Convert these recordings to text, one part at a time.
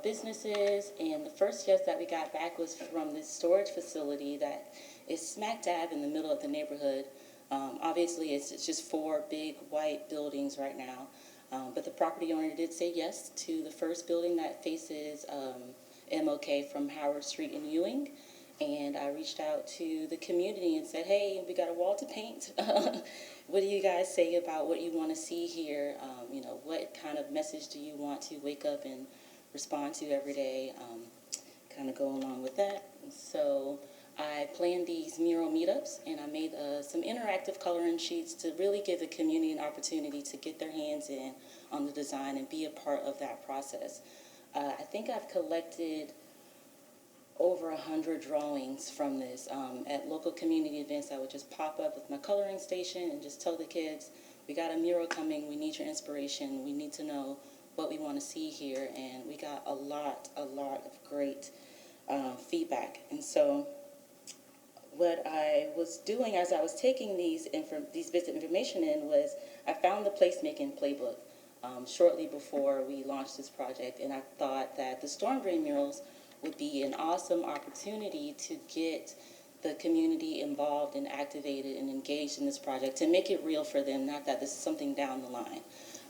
businesses, and the first yes that we got back was from this storage facility that is smack dab in the middle of the neighborhood. Obviously, it's just four big white buildings right now, but the property owner did say yes to the first building that faces MLK from Howard Street in Ewing. And I reached out to the community and said, hey, we got a wall to paint. What do you guys say about what you want to see here? What kind of message do you want to wake up and respond to every day? Kind of go along with that. And so I planned these mural meetups, and I made some interactive coloring sheets to really give the community an opportunity to get their hands in on the design and be a part of that process. I think I've collected over 100 drawings from this. At local community events, I would just pop up with my coloring station and just tell the kids, we got a mural coming, we need your inspiration, we need to know what we want to see here, and we got a lot of great feedback. And so what I was doing as I was taking these bits of information in was I found the placemaking playbook shortly before we launched this project, and I thought that the storm drain murals would be an awesome opportunity to get the community involved and activated and engaged in this project, to make it real for them, not that this is something down the line.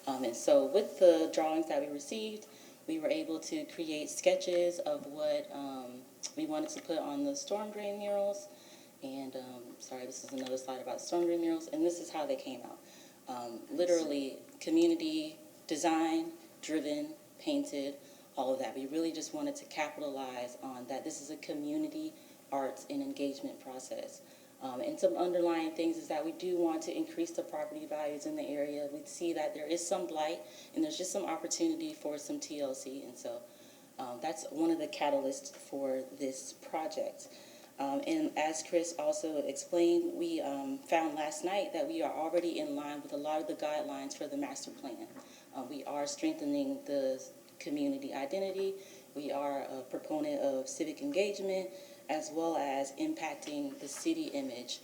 And so with the drawings that we received, we were able to create sketches of what we wanted to put on the storm drain murals. And sorry, this is another slide about storm drain murals, and this is how they came out. Literally community design driven, painted, all of that. We really just wanted to capitalize on that this is a community arts and engagement process. And some underlying things is that we do want to increase the property values in the area. We see that there is some blight, and there's just some opportunity for some TLC, and so that's one of the catalysts for this project. And as Chris also explained, we found last night that we are already in line with a lot of the guidelines for the master plan. We are strengthening the community identity. We are a proponent of civic engagement, as well as impacting the city image.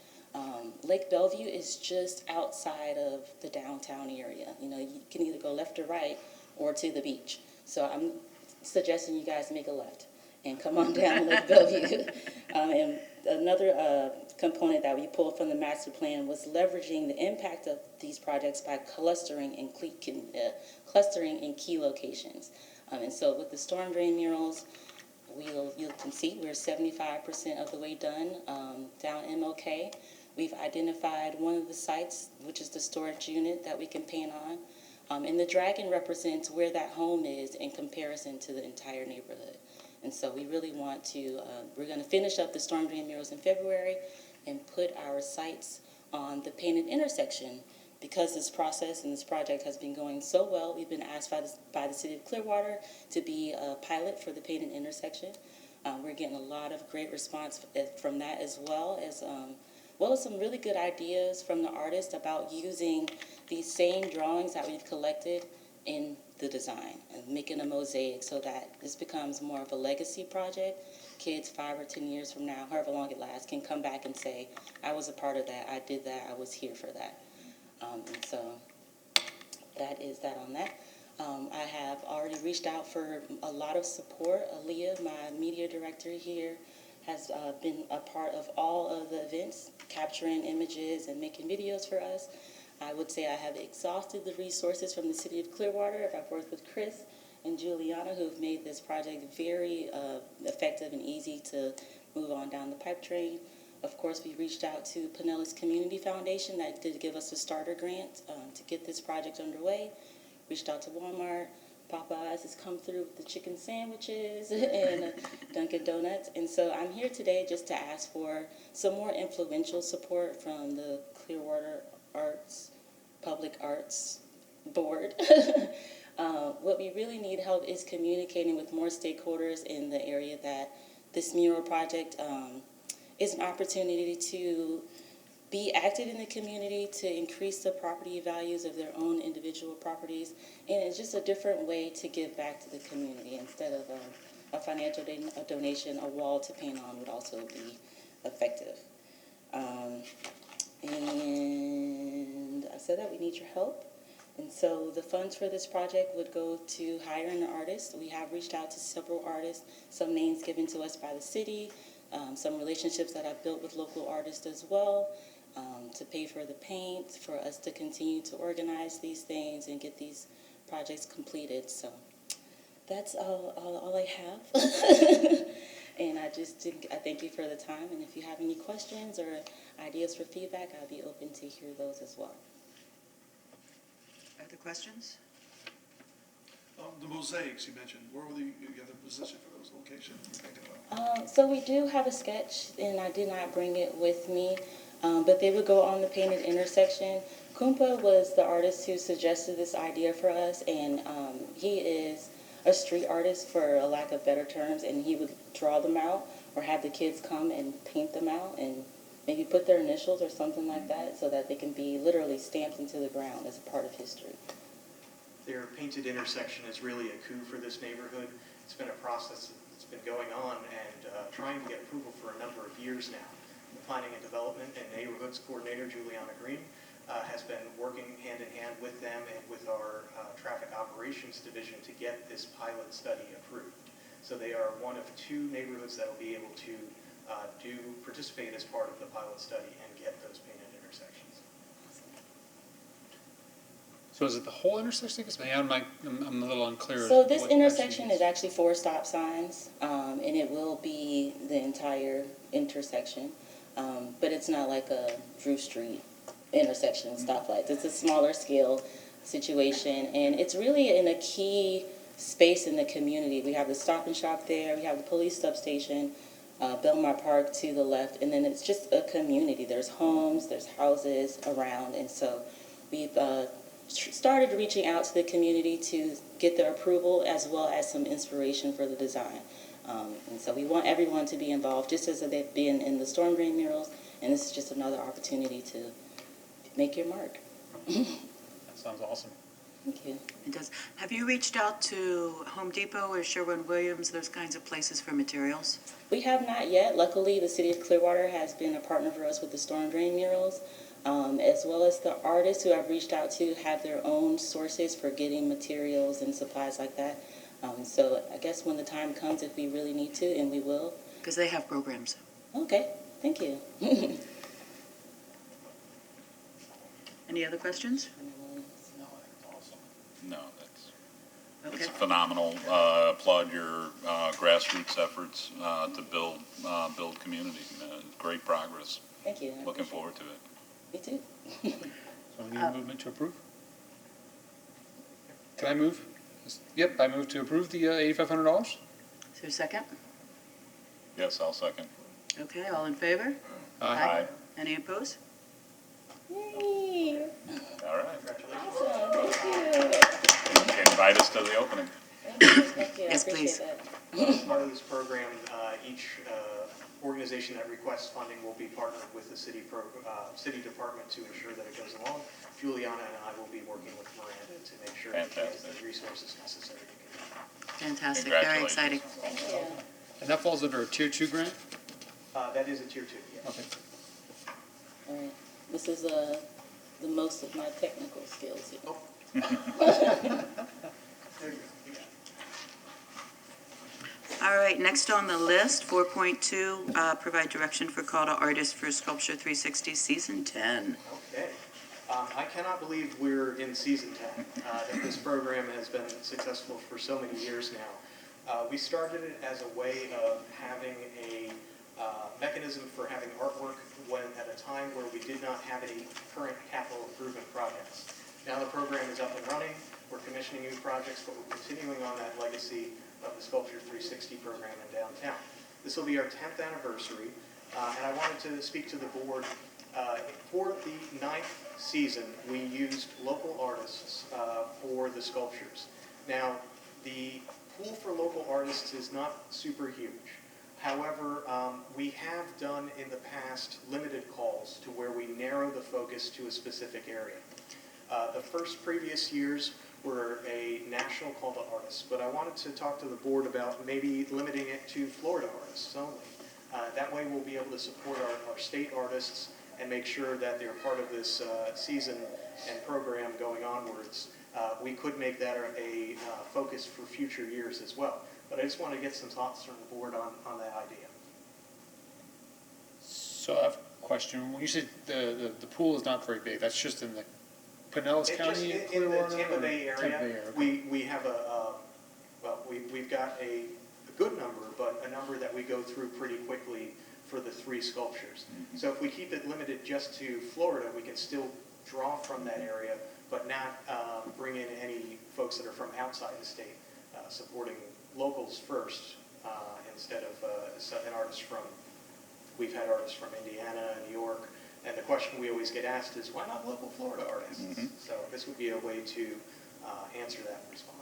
Lake Bellevue is just outside of the downtown area. You can either go left or right or to the beach. So I'm suggesting you guys make a left and come on down Lake Bellevue. And another component that we pulled from the master plan was leveraging the impact of these projects by clustering in key locations. And so with the storm drain murals, you can see we're 75% of the way done down MLK. We've identified one of the sites, which is the storage unit that we can paint on. And the dragon represents where that home is in comparison to the entire neighborhood. And so we really want to, we're going to finish up the storm drain murals in February and put our sights on the painted intersection. Because this process and this project has been going so well, we've been asked by the City of Clearwater to be a pilot for the painted intersection. We're getting a lot of great response from that, as well as some really good ideas from the artists about using these same drawings that we've collected in the design and making a mosaic so that this becomes more of a legacy project. Kids 5 or 10 years from now, however long it lasts, can come back and say, I was a part of that, I did that, I was here for that. And so that is that on that. I have already reached out for a lot of support. Aaliyah, my media director here, has been a part of all of the events, capturing images and making videos for us. I would say I have exhausted the resources from the City of Clearwater. I've worked with Chris and Juliana, who have made this project very effective and easy to move on down the pipe train. Of course, we reached out to Pinellas Community Foundation that did give us a starter grant to get this project underway. Reached out to Walmart. Popeyes has come through with the chicken sandwiches and Dunkin' Donuts. And so I'm here today just to ask for some more influential support from the Clearwater Public Arts Board. What we really need help is communicating with more stakeholders in the area that this mural project is an opportunity to be active in the community, to increase the property values of their own individual properties, and it's just a different way to give back to the community. Instead of a financial donation, a wall to paint on would also be effective. And I said that we need your help. And so the funds for this project would go to hiring an artist. We have reached out to several artists, some names given to us by the city, some relationships that I've built with local artists as well, to pay for the paint, for us to continue to organize these things and get these projects completed. So that's all I have. And I thank you for the time. And if you have any questions or ideas for feedback, I'll be open to hear those as well. Other questions? The mosaics you mentioned, where will you get the position for those locations you're thinking about? So we do have a sketch, and I did not bring it with me, but they would go on the painted intersection. Kumpa was the artist who suggested this idea for us, and he is a street artist, for a lack of better terms, and he would draw them out or have the kids come and paint them out and maybe put their initials or something like that so that they can be literally stamped into the ground as a part of history. Their painted intersection is really a coup for this neighborhood. It's been a process that's been going on and trying to get approval for a number of years now. The Planning and Development and Neighborhoods Coordinator, Juliana Green, has been working hand in hand with them and with our Traffic Operations Division to get this pilot study approved. So they are one of 2 neighborhoods that will be able to participate as part of the pilot study and get those painted intersections. So is it the whole intersection? Because I'm a little unclear. So this what intersection actually is actually 4 stop signs, and it will be the entire intersection. But it's not like a Drew Street intersection stoplights. It's a smaller scale situation, and it's really in a key space in the community. We have the Stop and Shop there, we have the police substation, Belmar Park to the left, and then it's just a community. There's homes, there's houses around, and so we've started reaching out to the community to get their approval as well as some inspiration for the design. And so we want everyone to be involved, just as they've been in the storm drain murals, and this is just another opportunity to make your mark. That sounds awesome. Thank you. It does. Have you reached out to Home Depot or Sherwin-Williams, those kinds of places for materials? We have not yet. Luckily, the City of Clearwater has been a partner for us with the storm drain murals, as well as the artists who I've reached out to have their own sources for getting materials and supplies like that. So I guess when the time comes, if we really need to, and we will. Because they have programs. Okay, thank you. Any other questions? No, that's awesome. No, Okay. it's phenomenal. Applaud your grassroots efforts to build community. Great progress. Thank you. Looking forward to it. Me too. So we need a movement to approve? Can I move? Yep, I move to approve the $8,500. Is there a second? Yes, I'll second. Okay, all in favor? Aye. Any opposed? Yay! All right. Congratulations. Awesome, thank you. Invite us to the opening. Thank you, I Yes, appreciate please. that. As part of this program, each organization that requests funding will be partnered with the city department to ensure that it goes along. Juliana and I will be working with Miranda to make sure that she has the resources necessary to continue. Fantastic, very exciting. Thank you. And that falls under a Tier 2 grant? That is a tier 2, yes. Okay. All right. This is the most of my technical skills here. Oh. There you go. You got it. All right, next on the list, 4.2, provide direction for call to artists for Sculpture 360 Season 10. Okay. I cannot believe we're in season 10, that this program has been successful for so many years now. We started it as a way of having a mechanism for having artwork at a time where we did not have any current capital improvement projects. Now the program is up and running, we're commissioning new projects, but we're continuing on that legacy of the Sculpture 360 program in downtown. This will be our 10th anniversary, and I wanted to speak to the board. For the 9th season, we used local artists for the sculptures. Now, the pool for local artists is not super huge. However, we have done in the past limited calls to where we narrow the focus to a specific area. The first previous years were a national call to artists, but I wanted to talk to the board about maybe limiting it to Florida artists only. That way we'll be able to support our state artists and make sure that they're part of this season and program going onwards, we could make that a focus for future years as well. But I just want to get some thoughts from the board on that idea. So I have a question. When you said the pool is not very big, that's just in the Pinellas It just, County? in the Tampa Bay Tampa Bay area, area, we have we've got a good number, but a number that we go through pretty quickly for the 3 sculptures. So if we keep it limited just to Florida, we can still draw from that area, but not bring in any folks that are from outside the state, supporting locals first, instead of an artist from, we've had artists from Indiana and New York, and the question we always get asked is, why not local Florida artists? So this would be a way to answer that and respond.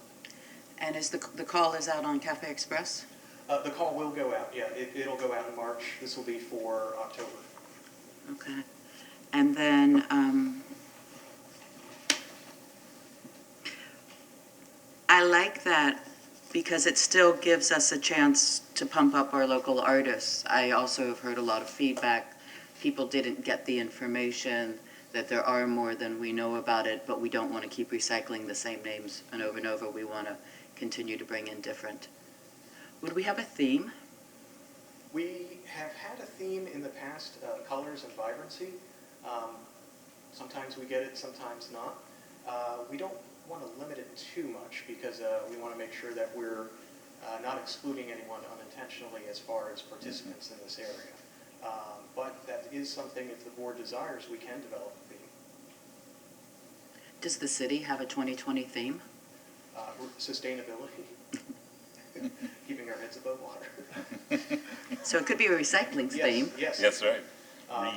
And is the call is out on Cafe Express? The call will go out, yeah, it'll go out in March. This will be for October. Okay. And then, I like that because it still gives us a chance to pump up our local artists. I also have heard a lot of feedback. People didn't get the information, that there are more than we know about it, but we don't want to keep recycling the same names and over. We want to continue to bring in different. Would we have a theme? We have had a theme in the past, colors and vibrancy. Sometimes we get it, sometimes not. We don't want to limit it too much because we want to make sure that we're not excluding anyone unintentionally as far as participants in this area. But that is something, if the board desires, we can develop a theme. Does the city have a 2020 theme? Sustainability, keeping our heads above water. So it could be a recycling theme. Yes, Yes, right.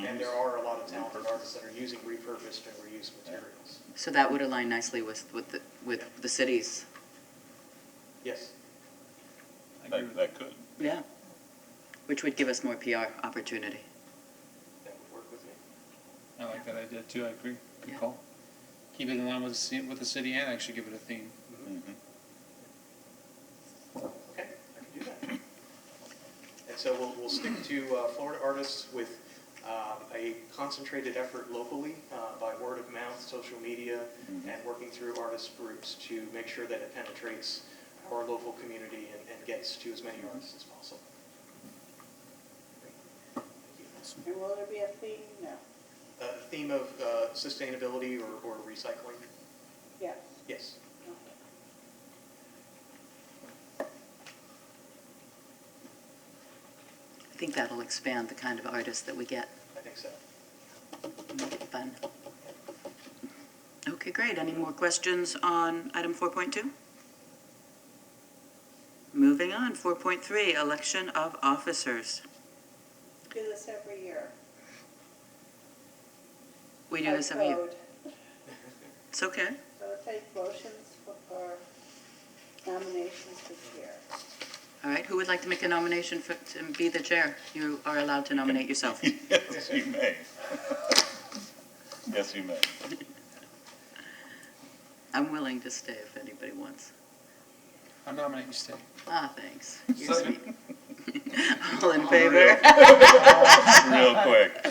and there are a lot of talented artists that are using repurposed and reused materials. So that would align nicely with the cities. Yes. That could. Yeah. Which would give us more PR opportunity. That would work with me. I like that idea too, I agree. Good Yeah. call. Keep it in line with the city and actually give it a theme. Okay, I can do that. And so we'll stick to Florida artists with a concentrated effort locally by word of mouth, social media, and working through artist groups to make sure that it penetrates our local community and gets to as many artists as possible. And will there be a theme? No. Theme of sustainability or recycling? Yes. Yes. Okay. I think that'll expand the kind of artists that we get. I think so. Make it fun. Okay, great. Any more questions on item 4.2? Moving on, 4.3, election of officers. Do this every year. We do this every year. By code. It's okay. So we'll take motions for nominations this year. All right, who would like to make a nomination to be the chair? You are allowed to nominate yourself. Yes, you may. Yes, you may. I'm willing to stay if anybody wants. I nominate you, stay. Ah, thanks. You're Second. sweet. All in favor? Real quick.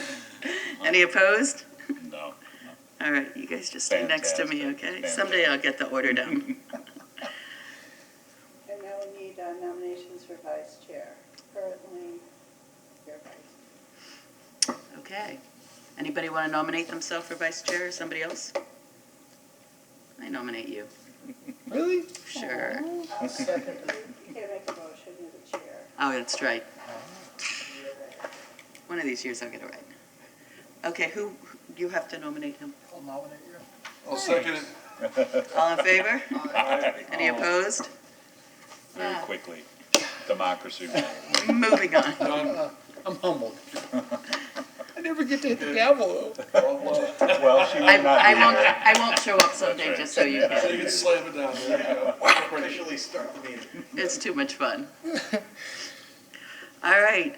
Any opposed? No. All right, you guys just stay next to me, Fantastic. okay? Someday I'll get the order down. And now we need nominations for vice chair. Currently, you're vice. Okay. Anybody want to nominate themselves for vice chair or somebody else? I nominate you. Really? Sure. You can't make a motion, you're the chair. Oh, that's right. One of these years I'll get it right. Okay, you have to nominate him. I'll nominate you. I'll second it. All in favor? Any opposed? Very quickly. Democracy. Moving on. I'm humbled. I never get to hit the gavel though. Well, she may not be here. I won't show up someday right. just so you So can. you can slam it down, there you go. Officially start the meeting. It's too much fun. All right,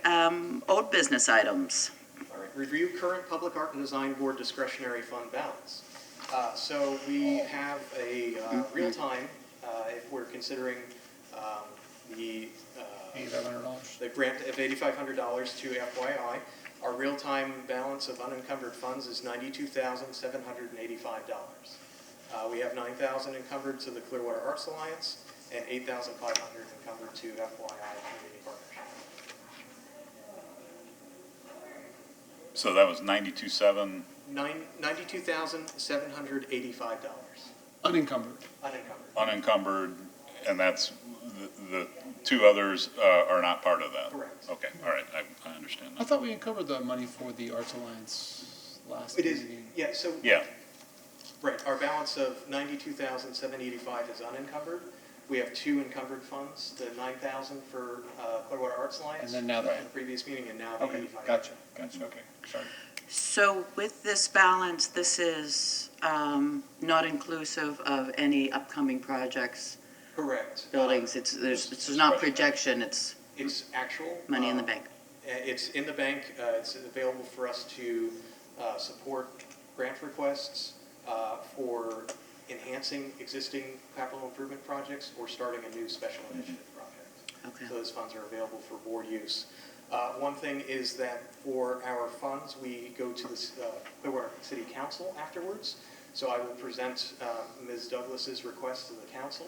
old business items. All right, review current public art and design board discretionary fund balance. So we have a real-time, if we're considering the $8,500. the grant of $8,500 to FYI. Our real-time balance of unencumbered funds is $92,785. We have $9,000 encumbered to the Clearwater Arts Alliance and $8,500 encumbered to FYI Community Partnership. So that was 92.7, $92,785 Unencumbered. unencumbered. unencumbered, and that's, the two others are not part of that? Correct. Okay, all right, I understand I that. thought we encumbered the money for the Arts Alliance last It is, meeting. yeah, so. Yeah, Right, our balance of $92,785 is unencumbered. We have two encumbered funds, the $9,000 for Clearwater Arts Alliance. And then now the- in the previous meeting, and now the Okay, $85,000. gotcha, okay, sorry. So with this balance, this is not inclusive of any upcoming projects, Correct. buildings, it's not projection, it's It's actual. money in the bank. It's in the bank. It's available for us to support grant requests for enhancing existing capital improvement projects or starting a new special initiative project. Okay. So those funds are available for board use. One thing is that for our funds, we go to the Clearwater City Council afterwards. So I will present Ms. Douglas's request to the council.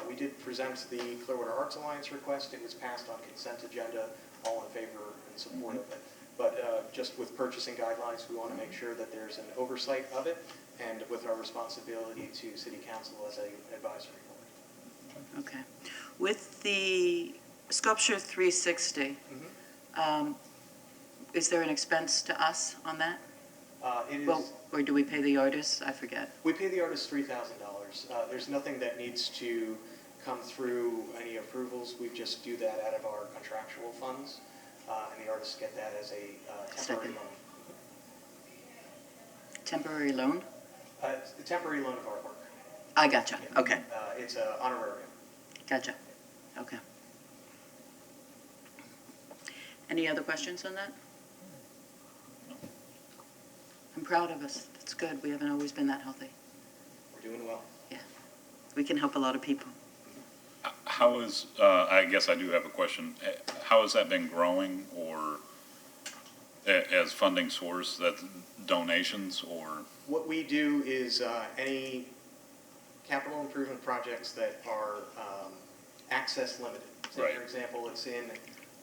We did present the Clearwater Arts Alliance request. It was passed on consent agenda, all in favor and support of it. But just with purchasing guidelines, we want to make sure that there's an oversight of it and with our responsibility to City Council as an advisory board. Okay. With the Sculpture 360, is there an expense to us on that? It Well, is, or do we pay the artists? I forget. we pay the artist $3,000. There's nothing that needs to come through any approvals. We just do that out of our contractual funds, and the artists get that as a temporary Second. loan. Temporary loan? It's a temporary loan of artwork. I gotcha, okay, It's an honorarium. gotcha, okay. Any other questions on that? I'm proud of us, that's good, we haven't always been that healthy. We're doing well. We can help a lot of people. how is, I guess I do have a question, how has that been growing, or as funding source, that donations, or? What we do is any capital improvement projects that are access limited. Say, Right. for example, it's in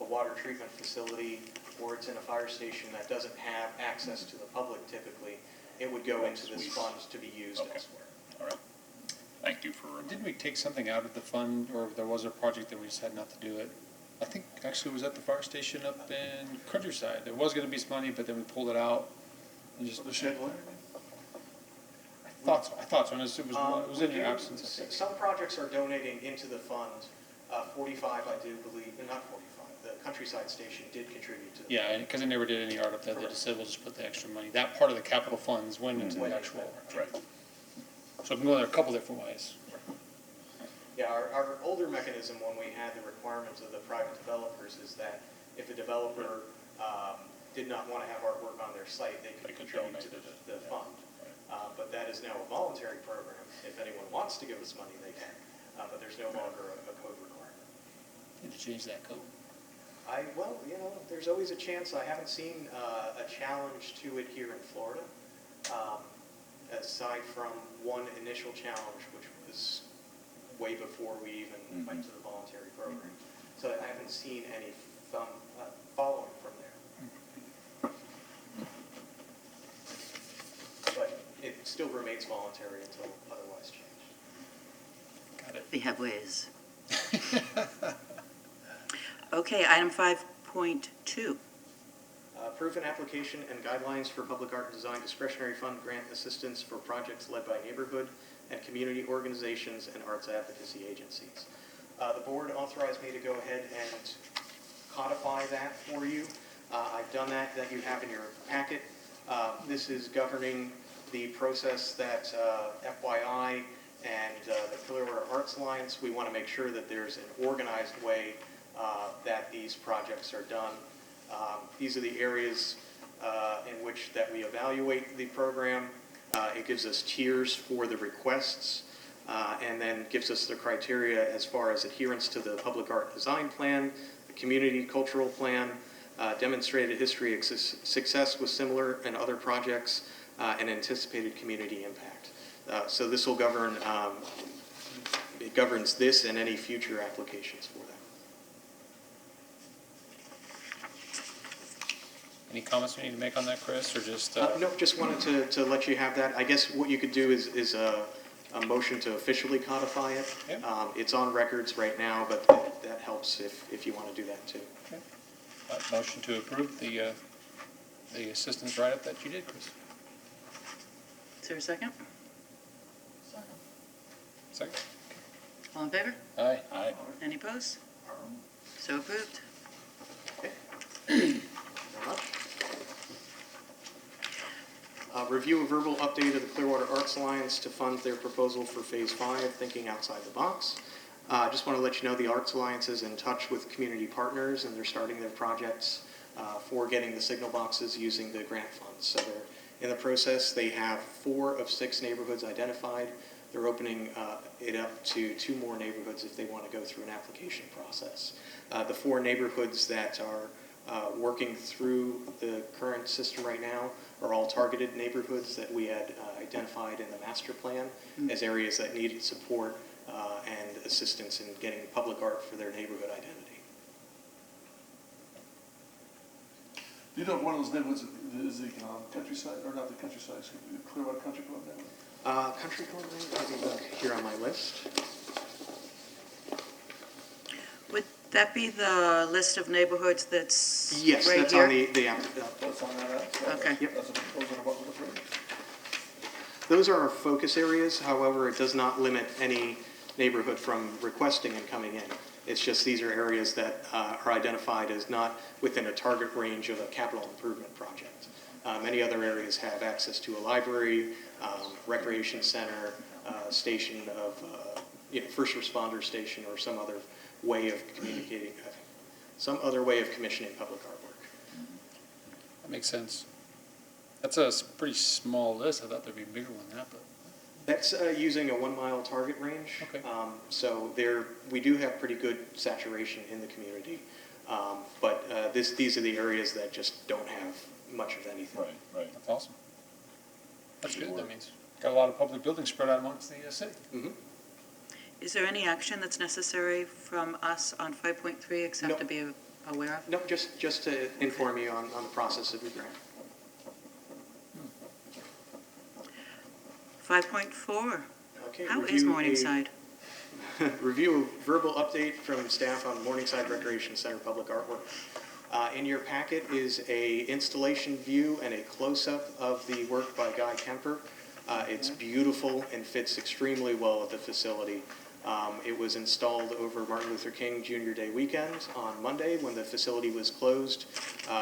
a water treatment facility or it's in a fire station that doesn't have access to the public typically, it would go into this Sweet. fund to be used Okay. elsewhere. All right, thank you for reminding. Didn't we take something out of the fund, or there was a project that we just had not to do it? I think actually it was at the fire station up in Countryside. There was gonna be some money, but then we pulled it out. And just, The shed loan? I thought so, and it was in your absence, I think. Some projects are donating into the fund, 45, I do believe, not 45, the Countryside Station did contribute to the. Yeah, because they never did any art up there, they just said, we'll just put the extra money. That part of the capital funds went into the actual. Right. So it can go there a couple different ways. Yeah, our older mechanism when we had the requirements of the private developers is that if a developer did not want to have artwork on their site, they could could contribute donate to it. the fund. But that is now a voluntary program. If anyone wants to give us money, they can. But there's no longer a code requirement. Need to change that code. Well, there's always a chance. I haven't seen a challenge to it here in Florida, aside from one initial challenge, which was way before we even went to the voluntary program. So I haven't seen any following from there. But it still remains voluntary until otherwise changed. Got it. We have ways. Okay, item 5.2. Approve an application and guidelines for public art and design discretionary fund grant assistance for projects led by neighborhood and community organizations and arts advocacy agencies. The board authorized me to go ahead and codify that for you. I've done that you have in your packet. This is governing the process that FYI and the Clearwater Arts Alliance, we want to make sure that there's an organized way that these projects are done. These are the areas in which that we evaluate the program. It gives us tiers for the requests and then gives us the criteria as far as adherence to the public art design plan, the community cultural plan, demonstrated a history of success with similar and other projects, and anticipated community impact. So this will govern, it governs this and any future applications for that. Any comments we need to make on that, Chris, or just? No, just wanted to let you have that. I guess what you could do is a motion to officially codify it. Yeah. It's on records right now, but that helps if you want to do that too. Okay. Motion to approve the assistance write-up that you did, Chris. Is there a second? Second. All in favor? Aye. Aye. Any opposed? So approved. Okay. Thank you very much. Review a verbal update of the Clearwater Arts Alliance to fund their proposal for Phase 5, Thinking Outside the Box. Just want to let you know the Arts Alliance is in touch with community partners, and they're starting their projects for getting the signal boxes using the grant funds. So they're in the process. They have 4 of 6 neighborhoods identified. They're opening it up to 2 more neighborhoods if they want to go through an application process. The 4 neighborhoods that are working through the current system right now are all targeted neighborhoods that we had identified in the master plan as areas that needed support and assistance in getting public art for their neighborhood identity. Do you know if one of those neighborhoods is the countryside, or not the countryside, excuse me, the Clearwater Country Club neighborhood? Country Club, let me look here on my list. Would that be the list of neighborhoods that's right here? Yes, that's on the app. That's on that, so Okay. Yep. those are what we're approving. Those are our focus areas. However, it does not limit any neighborhood from requesting and coming in. It's just these are areas that are identified as not within a target range of a capital improvement project. Many other areas have access to a library, recreation center, station of, first responder station, or some other way of communicating, some other way of commissioning public artwork. That makes sense. That's a pretty small list. I thought there'd be a bigger one than that, but. That's using a 1 mile target range. Okay. So we do have pretty good saturation in the community, but these are the areas that just don't have much of anything. Right, right. That's awesome. That's good. That means got a lot of public buildings spread out amongst the city. Mhm. Is there any action that's necessary from us on 5.3 except No. to be aware of? No, just to inform you on the process of your grant. 5.4, Okay. how is review Morningside? Review a verbal update from staff on Morningside Recreation Center public artwork. In your packet is a installation view and a close-up of the work by Guy Kemper. It's beautiful and fits extremely well at the facility. It was installed over Martin Luther King Jr. Day weekend on Monday when the facility was closed.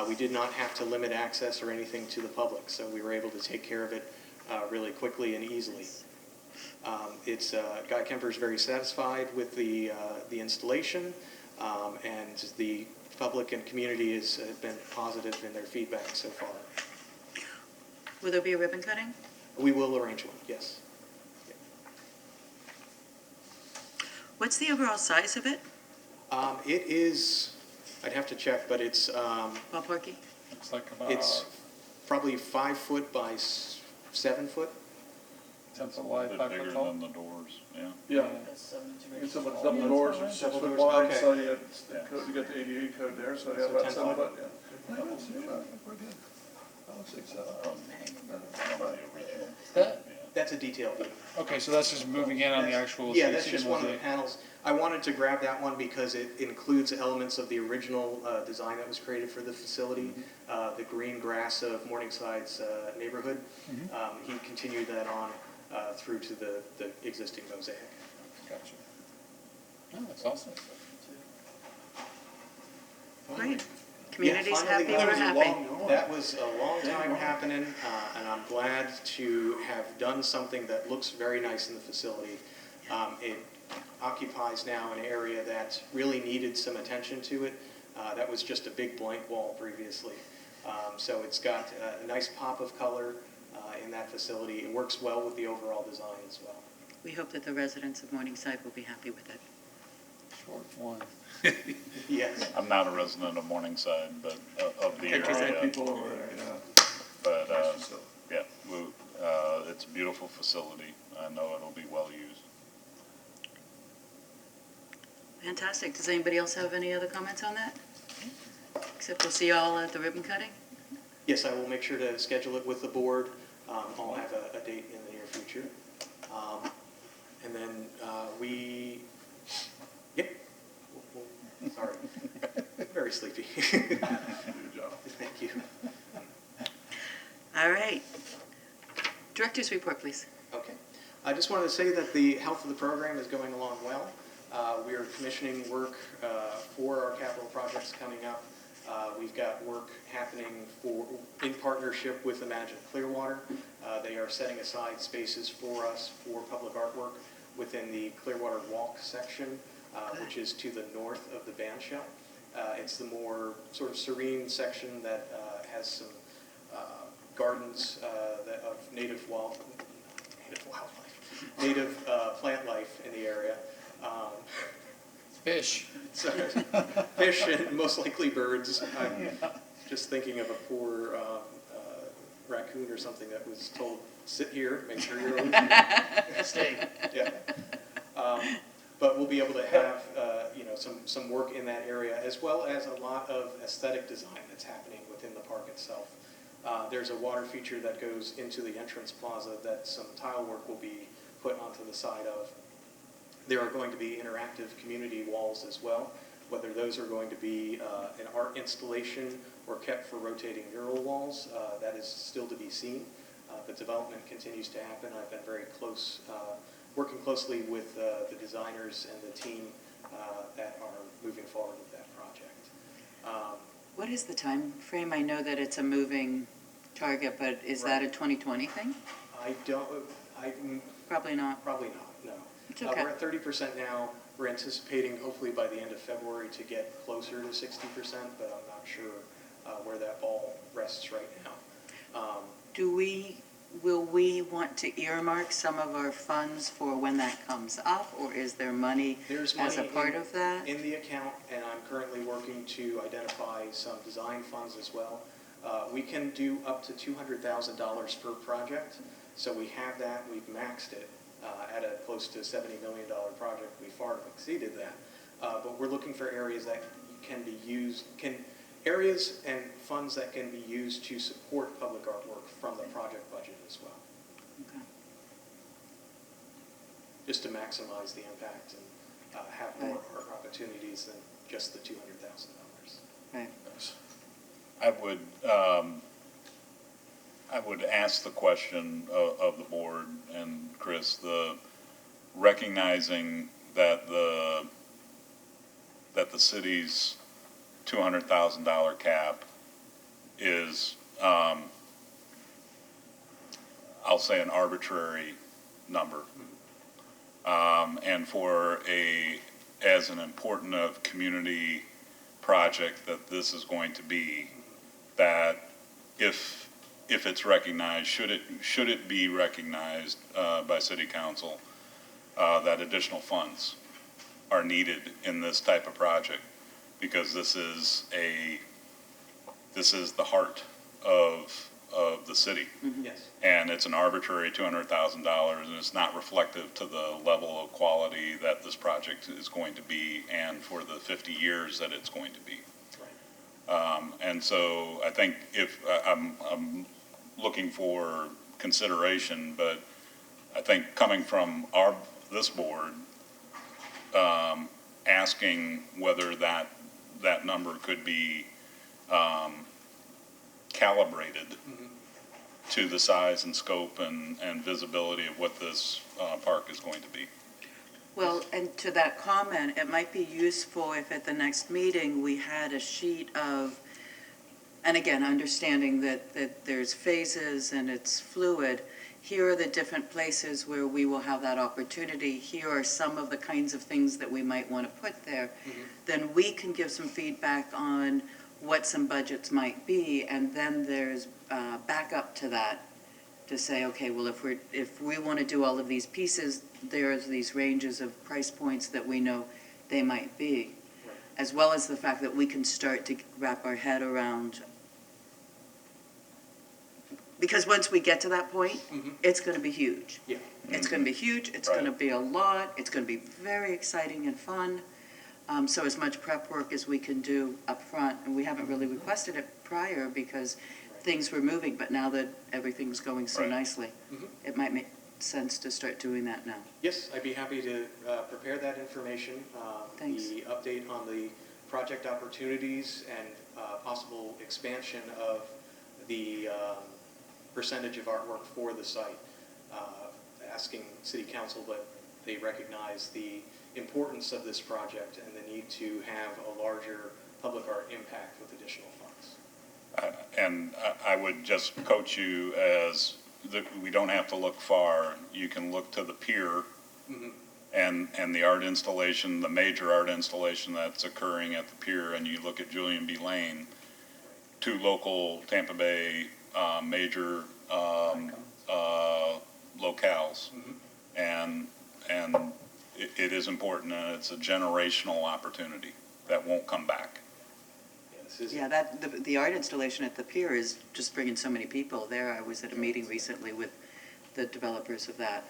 We did not have to limit access or anything to the public, so we were able to take care of it really quickly and easily. Guy Kemper is very satisfied with the installation, and the public and community has been positive in their feedback so far. Will there be a ribbon cutting? We will arrange one, yes. What's the overall size of it? It is, I'd have to check, but it's Ballparky? Looks like about it's probably 5 foot by 7 foot. 10 foot A wide, bit 5 bigger foot tall. than the doors, yeah. Yeah. It's so much double doors, or 6 foot wide, Okay. so you got the ADA code there, so you have So about 10 7 foot. foot, yeah. We're good. I'll say so. That's a detail view. Okay, so that's just moving in on the actual. Yeah, that's seating just one of the mosaic. panels. I wanted to grab that one because it includes elements of the original design that was created for the facility, the green grass of Morningside's neighborhood. He continued that on through to the existing mosaic. Gotcha. Oh, that's awesome. Great. Community's finally, happy, that we're was a happy. That was a long time happening, and I'm glad to have done something that looks very nice in the facility. It occupies now an area that really needed some attention to it. That was just a big blank wall previously. So it's got a nice pop of color in that facility. It works well with the overall design as well. We hope that the residents of Morningside will be happy with it. Short one. Yes. I'm not a resident of Morningside, but of the Countryside area. people over there, yeah. But, Nice facility. yeah, it's a beautiful facility. I know it'll be well used. Fantastic. Does anybody else have any other comments on that? Except we'll see y'all at the ribbon cutting? Yes, I will make sure to schedule it with the board. I'll have a date in the near future. And then yep. Sorry. Very sleepy. Good job. Thank you. All right. Director's report, please. Okay. I just wanted to say that the health of the program is going along well. We are commissioning work for our capital projects coming up. We've got work happening in partnership with Imagine Clearwater. They are setting aside spaces for us for public artwork within the Clearwater Walk section, which is to the north of the band shell. It's the more sort of serene section that has some gardens of native plant life in the area. Fish. So, fish and most likely birds. I'm just thinking of a poor raccoon or something that was told, sit here, make sure you're always stay. Yeah. But we'll be able to have some work in that area, as well as a lot of aesthetic design that's happening within the park itself. There's a water feature that goes into the entrance plaza that some tile work will be put onto the side of. There are going to be interactive community walls as well, whether those are going to be an art installation or kept for rotating mural walls, that is still to be seen. But development continues to happen. I've been very close, working closely with the designers and the team that are moving forward with that project. What is the time frame? I know that it's a moving target, but is that a 2020 thing? Probably not. Probably not, no. It's okay. We're at 30% now. We're anticipating hopefully by the end of February to get closer to 60%, but I'm not sure where that ball rests right now. Will we want to earmark some of our funds for when that comes up, or is there money There's as a money part of that? in the account, and I'm currently working to identify some design funds as well. We can do up to $200,000 per project, so we have that. We've maxed it at a close to $70 million project. We far exceeded that, but we're looking for areas that can be used, areas and funds that can be used to support public artwork from the project budget as well. Okay. Just to maximize the impact and have more art opportunities than just the $200,000. Right. I would ask the question of the board and Chris, recognizing that the city's $200,000 cap is, I'll say, an arbitrary number. And as an important of community project that this is going to be, that if it's recognized, should it be recognized by City Council that additional funds are needed in this type of project, because this is the heart of the city. Yes. And it's an arbitrary $200,000, and it's not reflective to the level of quality that this project is going to be and for the 50 years that it's going to be. Right. And so I think I'm looking for consideration, but I think coming from this board, asking whether that number could be calibrated to the size and scope and visibility of what this park is going to be. Well, and to that comment, it might be useful if at the next meeting we had a sheet of, and again, understanding that there's phases and it's fluid, here are the different places where we will have that opportunity. Here are some of the kinds of things that we might want to put there. Then we can give some feedback on what some budgets might be, and then there's backup to that to say, okay, well, if we want to do all of these pieces, there's these ranges of price points that we know they might be, as well as the fact that we can start to wrap our head around, because once we get to that point, it's going to be huge. Yeah. It's going to be huge, it's Right. going to be a lot, it's going to be very exciting and fun. So as much prep work as we can do up front, and we haven't really requested it prior because things were moving, but now that everything's going so Right. nicely, it might make sense to start doing that now. Yes, I'd be happy to prepare that information. Thanks. The update on the project opportunities and possible expansion of the percentage of artwork for the site. Asking City Council that they recognize the importance of this project and the need to have a larger public art impact with additional funds. And I would just coach you as, we don't have to look far. You can look to the pier and the art installation, the major art installation that's occurring at the pier, and you look at Julian B. Lane, two local Tampa Bay major locales. And it is important, and it's a generational opportunity that won't come back. Yeah, this is- Yeah, the art installation at the pier is just bringing so many people there. I was at a meeting recently with the developers of that,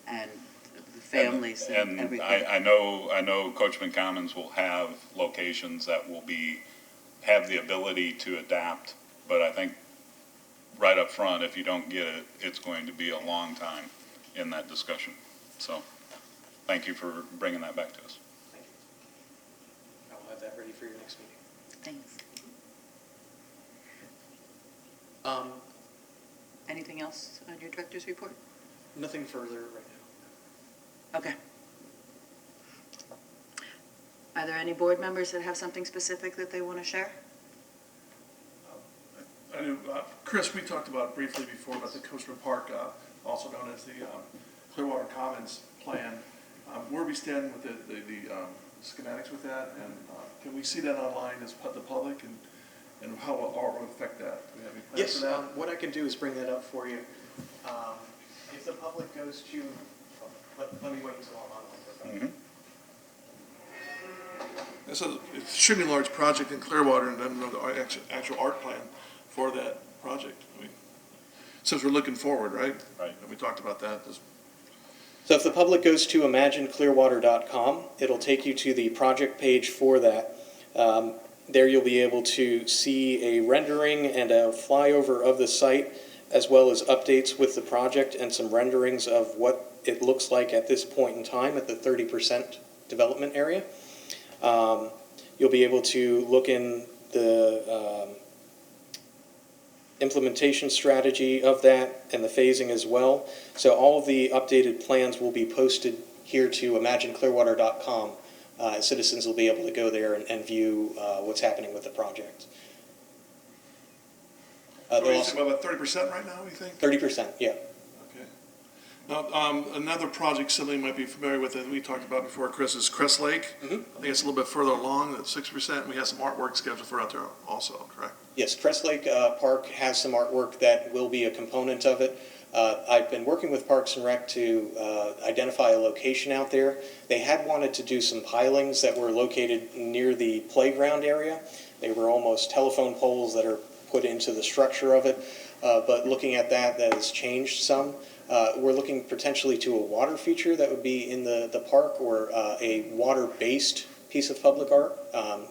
and the families and And everything. I know Coachman Commons will have locations that will have the ability to adapt, but I think right up front, if you don't get it, it's going to be a long time in that discussion. So, thank you for bringing that back to us. Thank you. I'll have that ready for your next meeting. Thanks. Um, Anything else on your director's report? Nothing further right now. Okay. Are there any board members that have something specific that they want to share? I do, Chris, we talked about briefly before about the Coachman Park, also known as the Clearwater Commons plan. Where we stand with the schematics with that, and can we see that online as the public, and how will art affect that? Do we have any plans Yes, for that? what I can do is bring that up for you. If the public goes to, let me wait until I'm on the microphone. This is an extremely large project in Clearwater, and then the actual art plan for that project. I mean, since we're looking forward, right? Right. And we talked about that. So if the public goes to imagineclearwater.com, it'll take you to the project page for that. There you'll be able to see a rendering and a flyover of the site, as well as updates with the project and some renderings of what it looks like at this point in time at the 30% development area. You'll be able to look in the implementation strategy of that and the phasing as well. So all of the updated plans will be posted here to imagineclearwater.com. Citizens will be able to go there and view what's happening with the project. So They'll you also- said about 30% right now, you think? 30%, yeah. Okay. Now, another project somebody might be familiar with that we talked about before, Chris, is Crest Lake. I think it's a little bit further along, at 6%. We have some artwork scheduled for out there also, correct? Yes, Crest Lake Park has some artwork that will be a component of it. I've been working with Parks and Rec to identify a location out there. They had wanted to do some pilings that were located near the playground area. They were almost telephone poles that are put into the structure of it. But looking at that, that has changed some. We're looking potentially to a water feature that would be in the park, or a water-based piece of public art,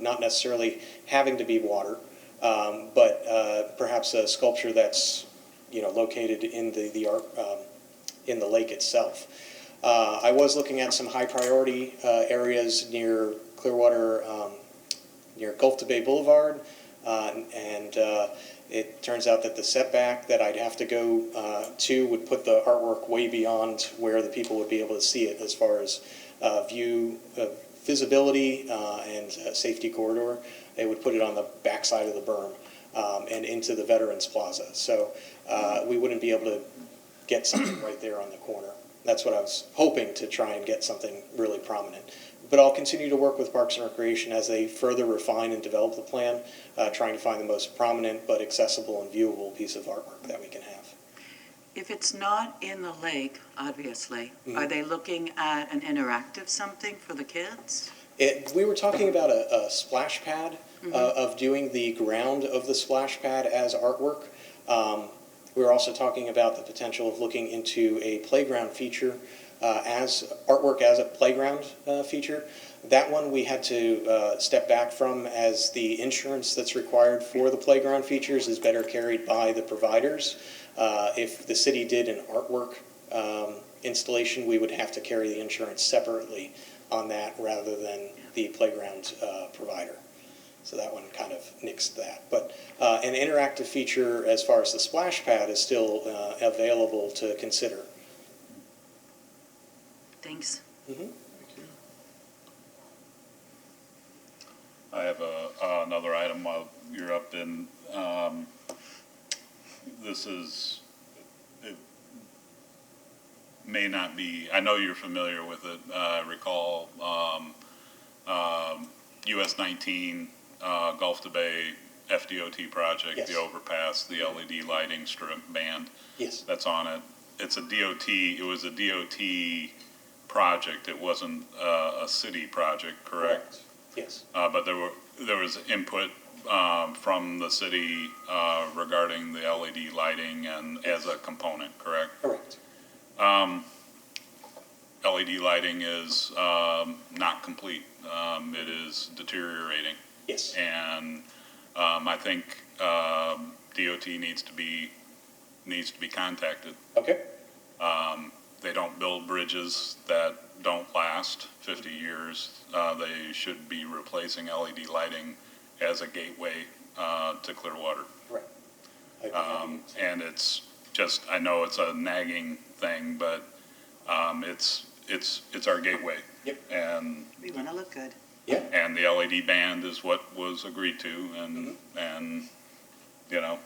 not necessarily having to be water, but perhaps a sculpture that's located in the art in the lake itself. I was looking at some high priority areas near Clearwater, near Gulf to Bay Boulevard, and it turns out that the setback that I'd have to go to would put the artwork way beyond where the people would be able to see it, as far as visibility and safety corridor. They would put it on the backside of the berm and into the Veterans Plaza. So we wouldn't be able to get something right there on the corner. That's what I was hoping, to try and get something really prominent. But I'll continue to work with Parks and Recreation as they further refine and develop the plan, trying to find the most prominent but accessible and viewable piece of artwork that we can have. If it's not in the lake, obviously, are they looking at an interactive something for the kids? We were talking about a splash pad, of doing the ground of the splash pad as artwork. We were also talking about the potential of looking into a playground feature, as artwork as a playground feature. That one we had to step back from, as the insurance that's required for the playground features is better carried by the providers. If the city did an artwork installation, we would have to carry the insurance separately on that rather than the playground provider. So that one kind of nixed that. But an interactive feature as far as the splash pad is still available to consider. Thanks. Mhm. I have another item while you're up in, this is, it may not be, I know you're familiar with it. I recall US 19, Gulf to Bay FDOT project, Yes. the overpass, the LED lighting strip band Yes. that's on it. It's a DOT, it was a DOT project, it wasn't a city project, correct? Yes. But there was input from the city regarding the LED lighting and as a component, correct? Correct. LED lighting is not complete. It is deteriorating. Yes. And I think DOT needs to be contacted. Okay. They don't build bridges that don't last 50 years. They should be replacing LED lighting as a gateway to Clearwater. Right. I'd be happy to- And it's just, I know it's a nagging thing, but it's our gateway. Yep. And We want to look good. Yeah. and the LED band is what was agreed to, and you know,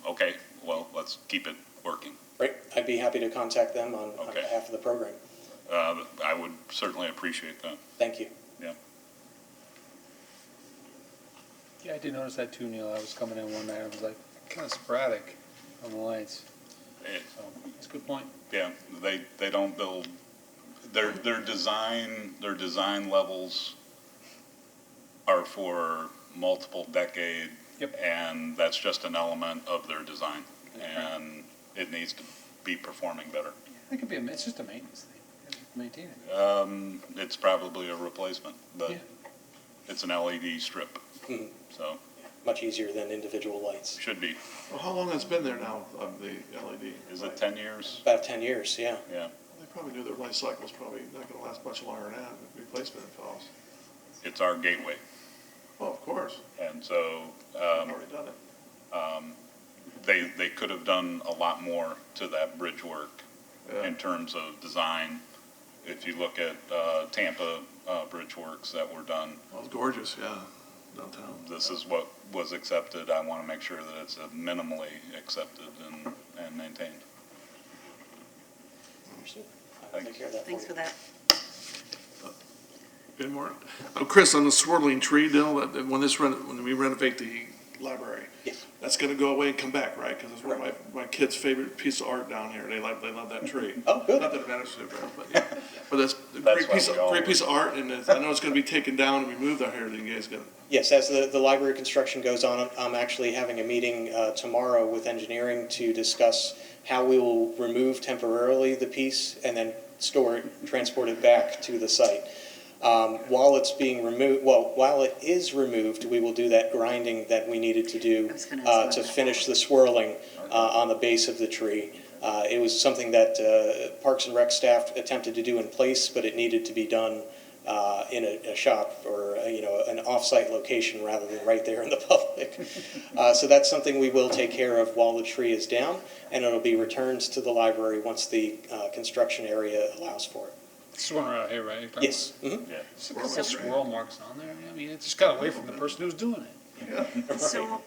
okay, well, let's keep it working. Great. I'd be happy to contact them on Okay. behalf of the program. I would certainly appreciate that. Thank you. Yeah. Yeah, I did notice that too, Neil. I was coming in one night, I was like, kind of sporadic on the lights. So, that's a good point. Yeah, they don't build, their design levels are for multiple decade. Yep. And that's just an element of their design, and it needs to be performing better. It could be, it's just a maintenance thing. You have to maintain it. It's probably a replacement, but Yeah. it's an LED strip, Mhm. so Much easier than individual lights. should be. Well, how long has it been there now, the LED? Is it 10 years? About 10 years, yeah. Yeah, They probably knew their life cycle was probably not gonna last much longer than that, replacement costs. it's our gateway, Well, of course, and so, I've already done it. they could have done a lot more to that bridge work Yeah. in terms of design. If you look at Tampa bridge works that were done, Well, it's gorgeous, yeah, downtown. this is what was accepted. I want to make sure that it's minimally accepted and maintained. Understood. I'll take care of that for Thanks you. for that. Any more? Oh, Chris, on the swirling tree deal, when when we renovate the library, Yes. that's gonna go away and come back, right? Because it's one of my kids' favorite piece of art down here. They love that tree. Oh, good. Not that it matters to them, but yeah. But that's a That's great piece of art, and I know it's gonna be taken down and removed out here. You guys gonna, Yes, as the library construction goes on, I'm actually having a meeting tomorrow with engineering to discuss how we will remove temporarily the piece and then transport it back to the site. While it's being removed, while it is removed, we will do that grinding that we needed to do I was gonna ask to about that. finish the swirling on the base of the tree. It was something that Parks and Rec staff attempted to do in place, but it needed to be done in a shop or an off-site location rather than right there in the public. So that's something we will take care of while the tree is down, and it'll be returned to the library once the construction area allows for it. This is one right out here, right? Yes. Mhm. Yeah. It's a couple of swirl marks on there. I mean, it just got away from the person who was doing it. So,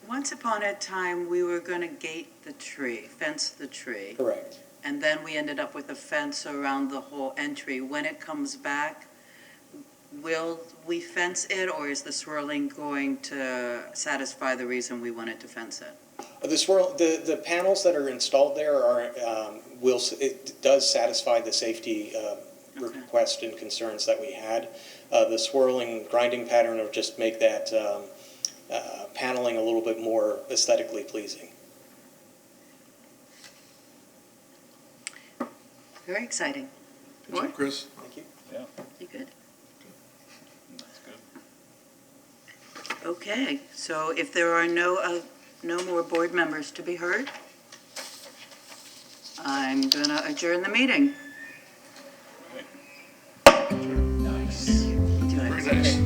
once upon a time, we were going to gate the tree, fence the tree, Correct. and then we ended up with a fence around the whole entry. When it comes back, will we fence it, or is the swirling going to satisfy the reason we wanted to fence it? The panels that are installed there it does satisfy the safety requests and concerns that we had. The swirling grinding pattern would just make that paneling a little bit more aesthetically pleasing. Very exciting. Good job, Chris. Thank you. Yeah, You good? that's good. Okay, so if there are no more board members to be heard, I'm gonna adjourn the meeting. Nice. Do I- Very nice.